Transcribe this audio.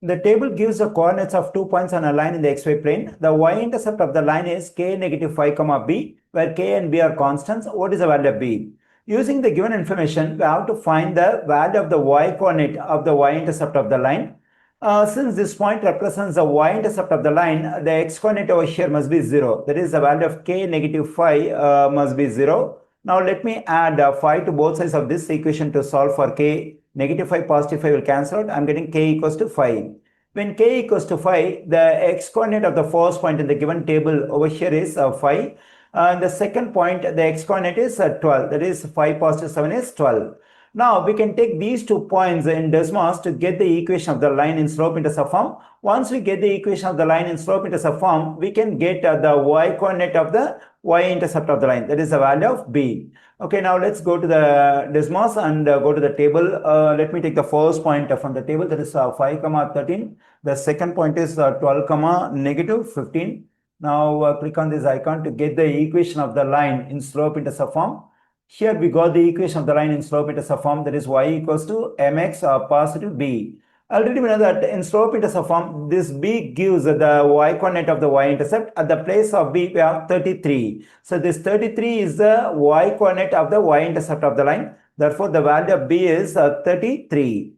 The table gives the coordinates of 2 points on a line in the xy plane. The y-intercept of the line is k negative 5 comma b, where k and b are constants. What is the value of b? Using the given information, we have to find the value of the y-coordinate of the y-intercept of the line. Since this point represents the y-intercept of the line, the x-coordinate over here must be 0. That is, the value of k negative 5 must be 0. Now let me add 5 to both sides of this equation to solve for k. Negative 5, positive 5 will cancel out. I'm getting k equals to 5. When k equals to 5, the x-coordinate of the first point in the given table over here is 5. The second point, the x-coordinate is 12. That is, 5 positive 7 is 12. Now we can take these 2 points in Desmos to get the equation of the line in slope-intercept form. Once we get the equation of the line in slope-intercept form, we can get the y-coordinate of the y-intercept of the line. That is the value of b. Okay, now let's go to the Desmos and go to the table. Let me take the first point from the table, that is 5 comma 13. The second point is 12 comma negative 15. Now click on this icon to get the equation of the line in slope-intercept form. Here we got the equation of the line in slope-intercept form, that is y equals to mx positive b. Already we know that in slope-intercept form, this b gives the y-coordinate of the y-intercept. At the place of b, we have 33. So this 33 is the y-coordinate of the y-intercept of the line. Therefore, the value of b is 33.